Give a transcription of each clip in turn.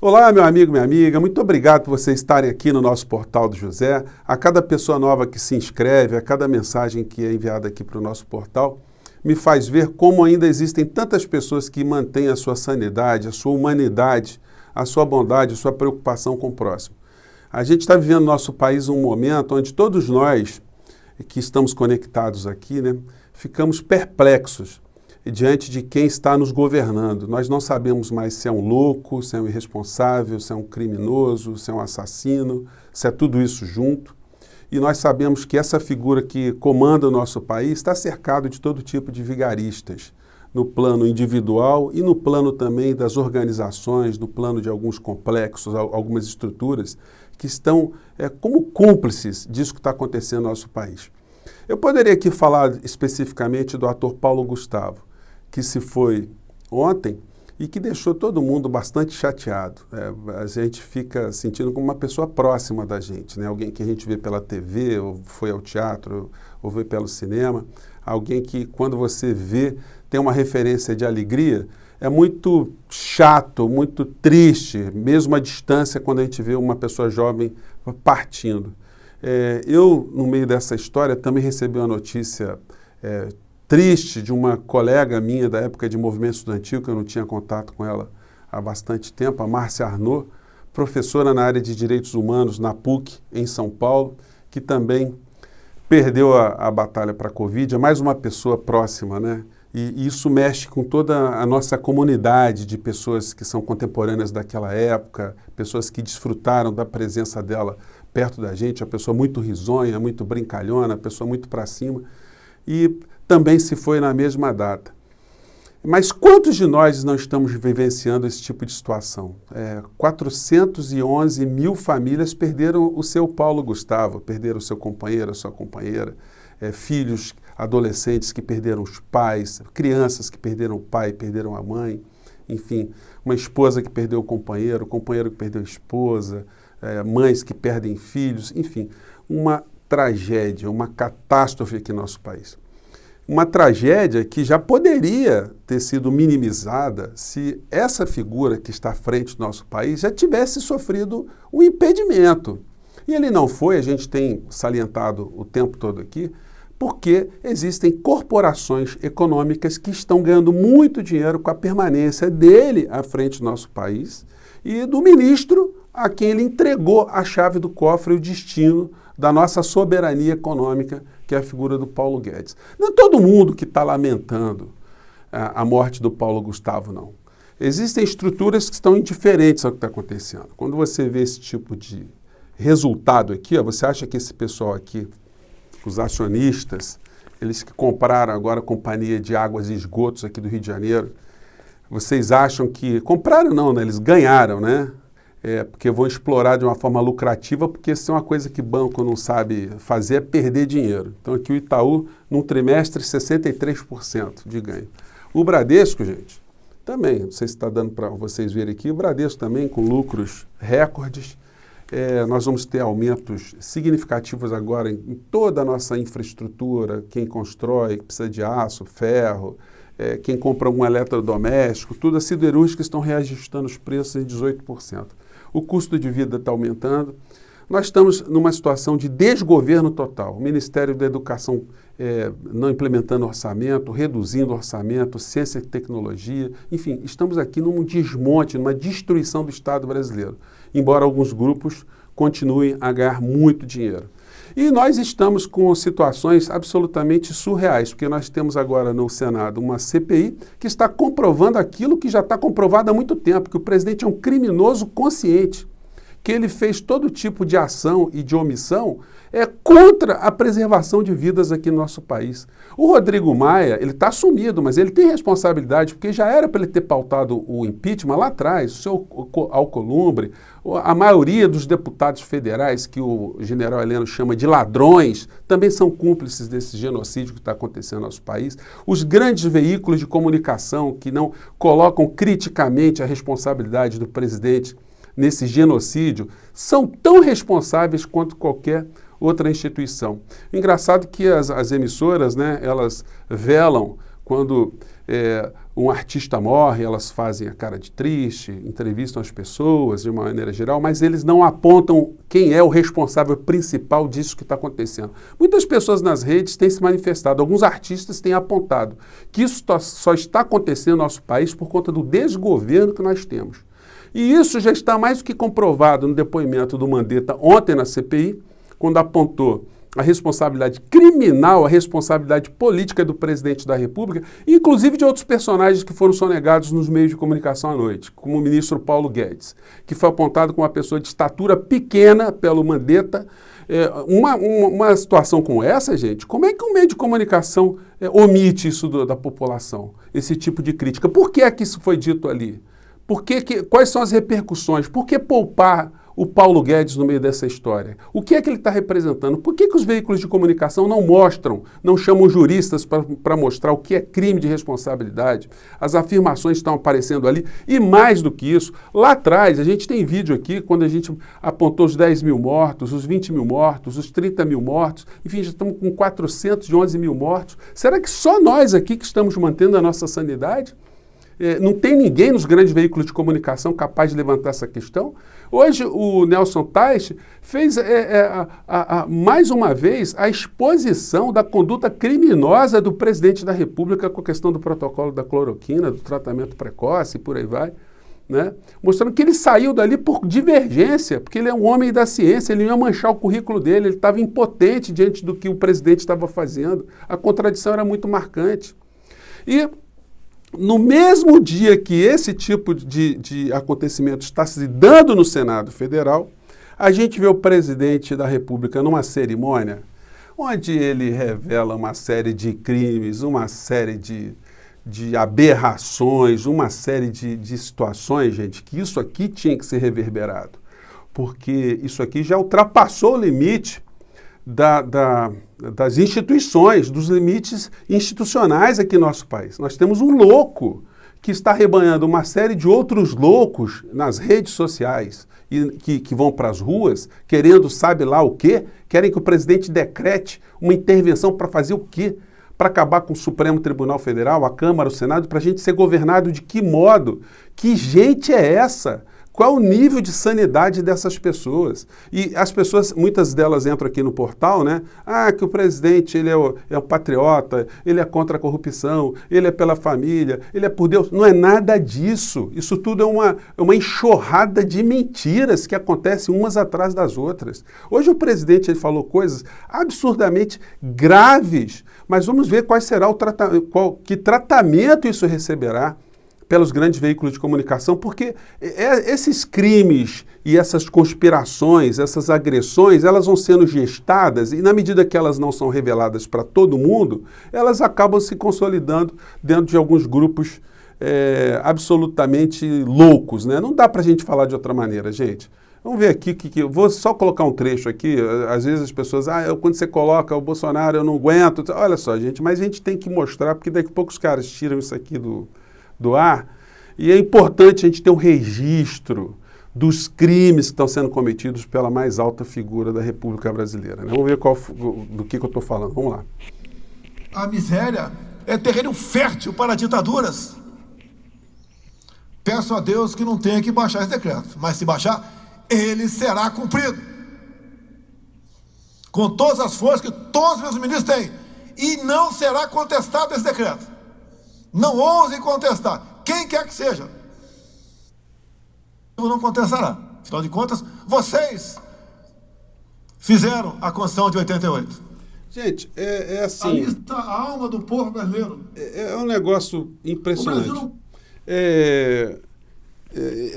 Olá, meu amigo, minha amiga, muito obrigado por vocês estarem aqui no nosso Portal do José. A cada pessoa nova que se inscreve, a cada mensagem que é enviada aqui para o nosso portal, me faz ver como ainda existem tantas pessoas que mantêm a sua sanidade, a sua humanidade, a sua bondade, a sua preocupação com o próximo. A gente está vivendo no nosso país um momento onde todos nós que estamos conectados aqui, ficamos perplexos diante de quem está nos governando. Nós não sabemos mais se é um louco, se é um irresponsável, se é um criminoso, se é um assassino, se é tudo isso junto. E nós sabemos que essa figura que comanda o nosso país está cercado de todo tipo de vigaristas, no plano individual e no plano também das organizações, no plano de alguns complexos, algumas estruturas que estão como cúmplices disso que está acontecendo no nosso país. Eu poderia aqui falar especificamente do ator Paulo Gustavo, que se foi ontem e que deixou todo mundo bastante chateado. A gente fica sentindo como uma pessoa próxima da gente, alguém que a gente vê pela TV, ou foi ao teatro, ou vê pelo cinema, alguém que quando você vê tem uma referência de alegria, é muito chato, muito triste, mesmo à distância, quando a gente vê uma pessoa jovem partindo. Eu, no meio dessa história, também recebi uma notícia triste de uma colega minha da época de movimento estudantil, que eu não tinha contato com ela há bastante tempo, a Márcia Arnaud, professora na área de Direitos Humanos na PUC, em São Paulo, que também perdeu a batalha para a Covid. É mais uma pessoa próxima, E isso mexe com toda a nossa comunidade de pessoas que são contemporâneas daquela época, pessoas que desfrutaram da presença dela perto da gente, uma pessoa muito risonha, muito brincalhona, uma pessoa muito para cima. E também se foi na mesma data. Mas quantos de nós não estamos vivenciando esse tipo de situação? 411 mil famílias perderam o seu Paulo Gustavo, perderam o seu companheiro, a sua companheira, filhos, adolescentes que perderam os pais, crianças que perderam o pai, perderam a mãe, enfim, uma esposa que perdeu o companheiro que perdeu a esposa, mães que perdem filhos, enfim, uma tragédia, uma catástrofe aqui no nosso país. Uma tragédia que já poderia ter sido minimizada se essa figura que está à frente do nosso país já tivesse sofrido um impedimento. E ele não foi, a gente tem salientado o tempo todo aqui, porque existem corporações econômicas que estão ganhando muito dinheiro com a permanência dele à frente do nosso país e do ministro a quem ele entregou a chave do cofre e o destino da nossa soberania econômica, que é a figura do Paulo Guedes. Não é todo mundo que está lamentando a morte do Paulo Gustavo, não. Existem estruturas que estão indiferentes ao que está acontecendo. Quando você vê esse tipo de resultado aqui, você acha que esse pessoal aqui, os acionistas, eles que compraram agora a Companhia de Águas e Esgotos aqui do Rio de Janeiro, vocês acham que... Compraram não, eles ganharam, porque vão explorar de uma forma lucrativa, porque isso é uma coisa que banco não sabe fazer, é perder dinheiro. Então aqui o Itaú, num trimestre, 63% de ganho. O Bradesco, gente, também, não sei se está dando para vocês verem aqui, o Bradesco também com lucros recordes. Nós vamos ter aumentos significativos agora em toda a nossa infraestrutura, quem constrói, precisa de aço, ferro, quem compra um eletrodoméstico, tudo as siderúrgicas estão reajustando os preços em 18%. O custo de vida está aumentando. Nós estamos numa situação de desgoverno total. O Ministério da Educação não implementando orçamento, reduzindo orçamento, ciência e tecnologia. Enfim, estamos aqui num desmonte, numa destruição do Estado brasileiro, embora alguns grupos continuem a ganhar muito dinheiro. E nós estamos com situações absolutamente surreais, porque nós temos agora no Senado uma CPI que está comprovando aquilo que já está comprovado há muito tempo, que o presidente é um criminoso consciente, que ele fez todo tipo de ação e de omissão contra a preservação de vidas aqui no nosso país. O Rodrigo Maia, ele está assumido, mas ele tem responsabilidade, porque já era para ele ter pautado o impeachment lá atrás, o seu Alcolumbre, a maioria dos deputados federais, que o general Heleno chama de ladrões, também são cúmplices desse genocídio que está acontecendo no nosso país. Os grandes veículos de comunicação que não colocam criticamente a responsabilidade do presidente nesse genocídio, são tão responsáveis quanto qualquer outra instituição. Engraçado que as emissoras, elas velam Quando um artista morre, elas fazem a cara de triste, entrevistam as pessoas de uma maneira geral, mas eles não apontam quem é o responsável principal disso que está acontecendo. Muitas pessoas nas redes têm se manifestado, alguns artistas têm apontado que isso só está acontecendo no nosso país por conta do desgoverno que nós temos. E isso já está mais do que comprovado no depoimento do Mandetta ontem na CPI, quando apontou a responsabilidade criminal, a responsabilidade política do presidente da República, inclusive de outros personagens que foram sonegados nos meios de comunicação à noite, como o ministro Paulo Guedes, que foi apontado como uma pessoa de estatura pequena pelo Mandetta. Uma situação como essa, gente, como é que um meio de comunicação omite isso da população, esse tipo de crítica? Por que é que isso foi dito ali? Quais são as repercussões? Por que poupar o Paulo Guedes no meio dessa história? O que é que ele está representando? Por que os veículos de comunicação não mostram, não chamam juristas para mostrar o que é crime de responsabilidade? As afirmações estão aparecendo ali. E mais do que isso, lá atrás, a gente tem vídeo aqui, quando a gente apontou os 10 mil mortos, os 20 mil mortos, os 30 mil mortos, enfim, já estamos com 411 mil mortos. Será que só nós aqui que estamos mantendo a nossa sanidade? Não tem ninguém nos grandes veículos de comunicação capaz de levantar essa questão? Hoje o Nelson Teich fez mais uma vez a exposição da conduta criminosa do presidente da República com a questão do protocolo da cloroquina, do tratamento precoce e por aí vai, né? Mostrando que ele saiu dali por divergência, porque ele é um homem da ciência, ele não ia manchar o currículo dele, ele estava impotente diante do que o presidente estava fazendo, a contradição era muito marcante. E no mesmo dia que esse tipo de acontecimento está se dando no Senado Federal, a gente vê o presidente da República numa cerimônia onde ele revela uma série de crimes, uma série de aberrações, uma série de situações, gente, que isso aqui tinha que ser reverberado, porque isso aqui já ultrapassou o limite das instituições, dos limites institucionais aqui no nosso país. Nós temos um louco que está rebanhando uma série de outros loucos nas redes sociais e que vão para as ruas querendo sabe lá o quê? Querem que o presidente decrete uma intervenção para fazer o quê? Para acabar com o Supremo Tribunal Federal, a Câmara, o Senado, para a gente ser governado de que modo? Que gente é essa? Qual o nível de sanidade dessas pessoas? E as pessoas, muitas delas entram aqui no portal, né? Ah, que o presidente ele é um patriota, ele é contra a corrupção, ele é pela família, ele é por Deus. Não é nada disso. Isso tudo é uma enxurrada de mentiras que acontecem umas atrás das outras. Hoje o presidente ele falou coisas absurdamente graves, mas vamos ver qual será que tratamento isso receberá pelos grandes veículos de comunicação, porque esses crimes e essas conspirações, essas agressões, elas vão sendo gestadas e na medida que elas não são reveladas para todo mundo, elas acabam se consolidando dentro de alguns grupos absolutamente loucos, né? Não dá para a gente falar de outra maneira, gente. Vamos ver aqui, eu vou só colocar um trecho aqui, às vezes as pessoas, quando você coloca o Bolsonaro eu não aguento, olha só gente, mas a gente tem que mostrar, porque daqui a pouco os caras tiram isso aqui do ar, e é importante a gente ter um registro dos crimes que estão sendo cometidos pela mais alta figura da República Brasileira. Vamos ver do que eu estou falando. Vamos lá. A miséria é terreno fértil para ditaduras. Peço a Deus que não tenha que baixar esse decreto, mas se baixar, ele será cumprido. Com todas as forças que todos os meus ministros têm. E não será contestado esse decreto. Não ousem contestar, quem quer que seja. Não contestará. Afinal de contas, vocês fizeram a Constituição de 88. Gente, assim... Ali está a alma do povo brasileiro. É um negócio impressionante.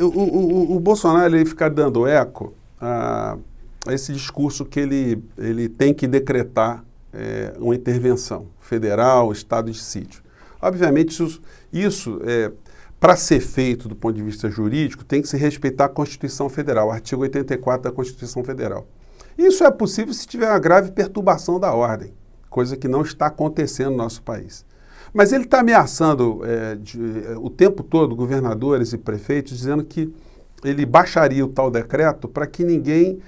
O Bolsonaro ele fica dando eco a esse discurso que ele tem que decretar uma intervenção federal, estado de sítio. Obviamente, isso para ser feito do ponto de vista jurídico, tem que se respeitar a Constituição Federal, o artigo 84 da Constituição Federal. Isso é possível se tiver uma grave perturbação da ordem, coisa que não está acontecendo no nosso país. Mas ele está ameaçando o tempo todo governadores e prefeitos, dizendo que ele baixaria o tal decreto para que ninguém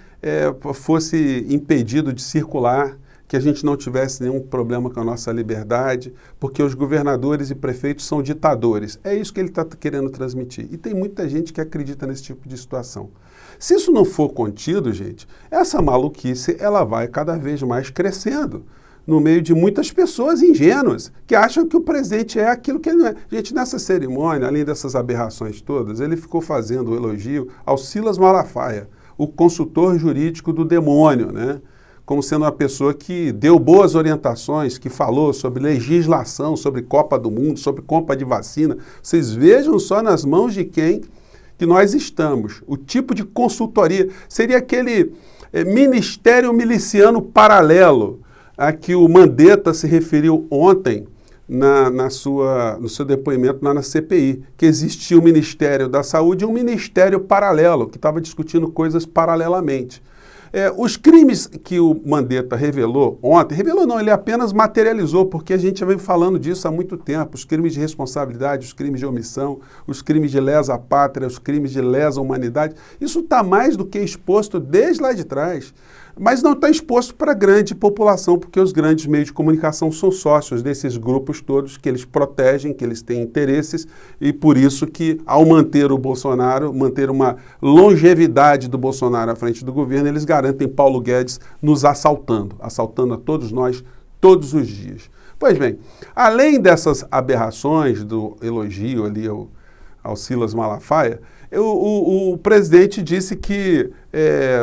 fosse impedido de circular que a gente não tivesse nenhum problema com a nossa liberdade, porque os governadores e prefeitos são ditadores. É isso que ele está querendo transmitir. E tem muita gente que acredita nesse tipo de situação. Se isso não for contido, gente, essa maluquice ela vai cada vez mais crescendo no meio de muitas pessoas ingênuas que acham que o presidente é aquilo que ele não é. Gente, nessa cerimônia, além dessas aberrações todas, ele ficou fazendo o elogio ao Silas Malafaia, o consultor jurídico do demônio, né? Como sendo uma pessoa que deu boas orientações, que falou sobre legislação, sobre Copa do Mundo, sobre compra de vacina. Vocês vejam só nas mãos de quem que nós estamos. O tipo de consultoria seria aquele ministério miliciano paralelo a que o Mandetta se referiu ontem no seu depoimento na CPI, que existia o Ministério da Saúde e um ministério paralelo, que estava discutindo coisas paralelamente. Os crimes que o Mandetta revelou ontem, revelou não, ele apenas materializou, porque a gente já vem falando disso há muito tempo, os crimes de responsabilidade, os crimes de omissão, os crimes de lesa pátria, os crimes de lesa humanidade, isso está mais do que exposto desde lá de trás, mas não está exposto para a grande população, porque os grandes meios de comunicação são sócios desses grupos todos que eles protegem, que eles têm interesses, e por isso que, ao manter o Bolsonaro, manter uma longevidade do Bolsonaro à frente do governo, eles garantem Paulo Guedes nos assaltando a todos nós, todos os dias. Pois bem, além dessas aberrações do elogio ali ao Silas Malafaia, o presidente disse que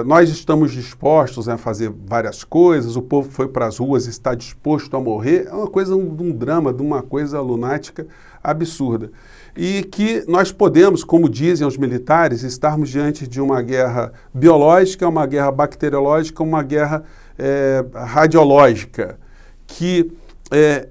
nós estamos dispostos a fazer várias coisas, o povo foi para as ruas, está disposto a morrer, é uma coisa, um drama, de uma coisa lunática absurda. E que nós podemos, como dizem os militares, estarmos diante de uma guerra biológica, uma guerra bacteriológica, uma guerra radiológica, que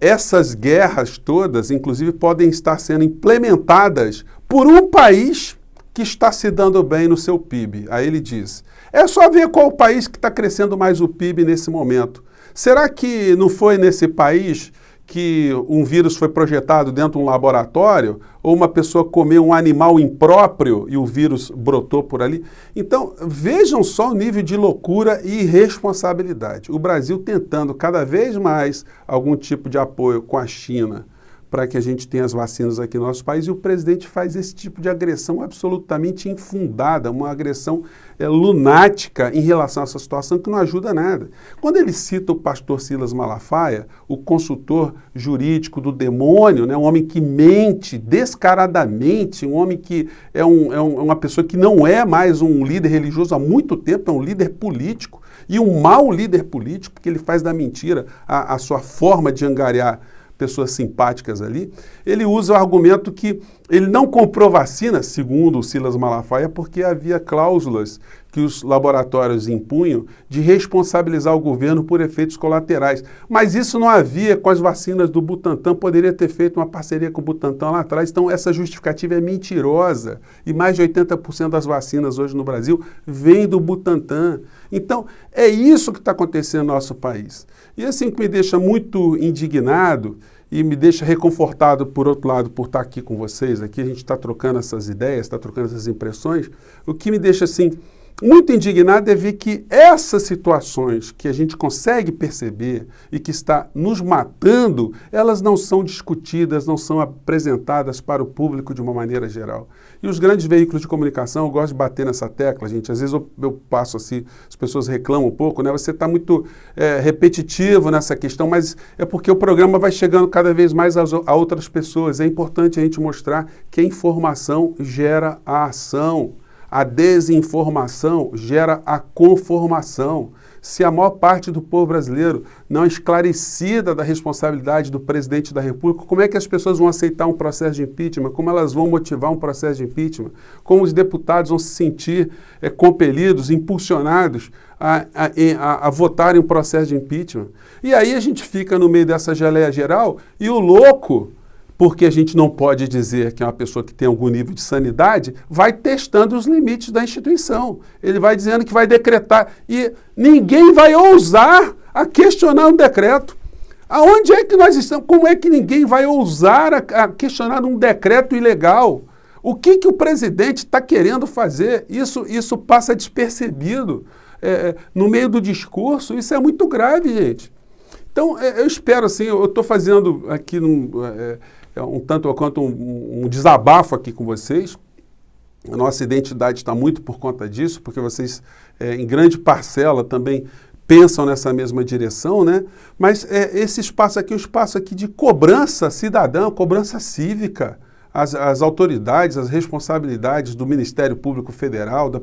essas guerras todas, inclusive, podem estar sendo implementadas por um país que está se dando bem no seu PIB. Aí ele diz, é só ver qual o país que está crescendo mais o PIB nesse momento. Será que não foi nesse país que um vírus foi projetado dentro de um laboratório, ou uma pessoa comeu um animal impróprio e o vírus brotou por ali? Então, vejam só o nível de loucura e irresponsabilidade. O Brasil tentando cada vez mais algum tipo de apoio com a China para que a gente tenha as vacinas aqui no nosso país, e o presidente faz esse tipo de agressão absolutamente infundada, uma agressão lunática em relação a essa situação que não ajuda nada. Quando ele cita o pastor Silas Malafaia, o consultor jurídico do demônio, né, um homem que mente descaradamente, um homem que é uma pessoa que não é mais um líder religioso há muito tempo, é um líder político, e um mau líder político, porque ele faz da mentira a sua forma de angariar pessoas simpáticas ali, ele usa o argumento que ele não comprou vacina, segundo o Silas Malafaia, porque havia cláusulas que os laboratórios impunham de responsabilizar o governo por efeitos colaterais. Mas isso não havia com as vacinas do Butantan, poderia ter feito uma parceria com o Butantan lá atrás, então essa justificativa é mentirosa. E mais de 80% das vacinas hoje no Brasil vêm do Butantan. Então, é isso que está acontecendo no nosso país. E assim que me deixa muito indignado e me deixa reconfortado, por outro lado, por estar aqui com vocês, aqui a gente está trocando essas ideias, está trocando essas impressões, o que me deixa, assim, muito indignado é ver que essas situações que a gente consegue perceber e que está nos matando, elas não são discutidas, não são apresentadas para o público de uma maneira geral. E os grandes veículos de comunicação, eu gosto de bater nessa tecla, gente, às vezes eu passo assim, as pessoas reclamam um pouco, né? Você está muito repetitivo nessa questão, mas é porque o programa vai chegando cada vez mais a outras pessoas. É importante a gente mostrar que a informação gera a ação. A desinformação gera a conformação. Se a maior parte do povo brasileiro não é esclarecida da responsabilidade do presidente da República, como é que as pessoas vão aceitar um processo de impeachment? Como elas vão motivar um processo de impeachment? Como os deputados vão se sentir compelidos, impulsionados a votarem um processo de impeachment? E aí a gente fica no meio dessa geleia geral e o louco, porque a gente não pode dizer que é uma pessoa que tem algum nível de sanidade, vai testando os limites da instituição. Ele vai dizendo que vai decretar e ninguém vai ousar a questionar um decreto. Aonde é que nós estamos? Como é que ninguém vai ousar a questionar um decreto ilegal? O que o presidente está querendo fazer? Isso passa despercebido no meio do discurso. Isso é muito grave, gente. Então, eu espero, assim, eu estou fazendo aqui um tanto ou quanto um desabafo aqui com vocês. A nossa identidade está muito por conta disso, porque vocês, em grande parcela, também pensam nessa mesma direção, né? Mas esse espaço aqui é um espaço aqui de cobrança cidadã, cobrança cívica. As autoridades, as responsabilidades do Ministério Público Federal, da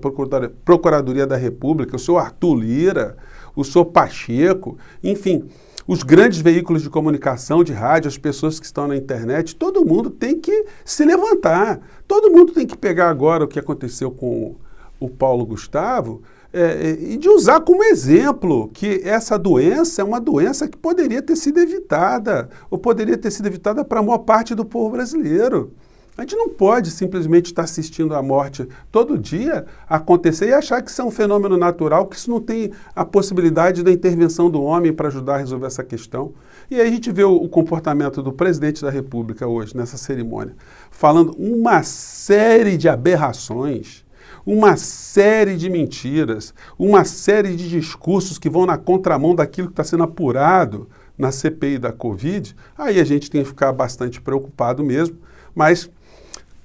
Procuradoria da República, o senhor Arthur Lira, o senhor Pacheco, enfim, os grandes veículos de comunicação, de rádio, as pessoas que estão na internet, todo mundo tem que se levantar. Todo mundo tem que pegar agora o que aconteceu com o Paulo Gustavo e de usar como exemplo que essa doença é uma doença que poderia ter sido evitada, ou poderia ter sido evitada para a maior parte do povo brasileiro. A gente não pode simplesmente estar assistindo a morte todo dia acontecer e achar que isso é um fenômeno natural, que isso não tem a possibilidade da intervenção do homem para ajudar a resolver essa questão. E aí a gente vê o comportamento do presidente da República hoje, nessa cerimônia, falando uma série de aberrações, uma série de mentiras, uma série de discursos que vão na contramão daquilo que está sendo apurado na CPI da Covid. Aí a gente tem que ficar bastante preocupado mesmo, mas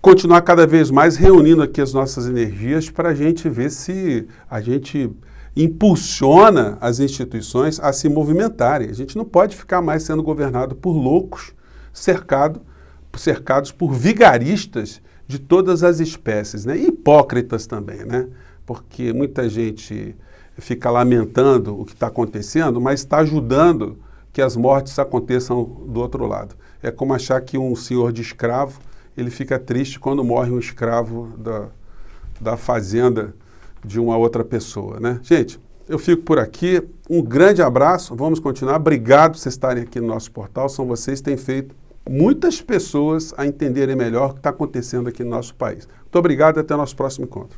continuar cada vez mais reunindo aqui as nossas energias para a gente ver se a gente impulsiona as instituições a se movimentarem. A gente não pode ficar mais sendo governado por loucos, cercados por vigaristas de todas as espécies, né? E hipócritas também, né? Porque muita gente fica lamentando o que está acontecendo, mas está ajudando que as mortes aconteçam do outro lado. É como achar que um senhor de escravo, ele fica triste quando morre um escravo da fazenda de uma outra pessoa, né? Gente, eu fico por aqui. Um grande abraço. Vamos continuar. Obrigado por vocês estarem aqui no nosso portal. São vocês que têm feito muitas pessoas a entenderem melhor o que está acontecendo aqui no nosso país. Muito obrigado e até o nosso próximo encontro.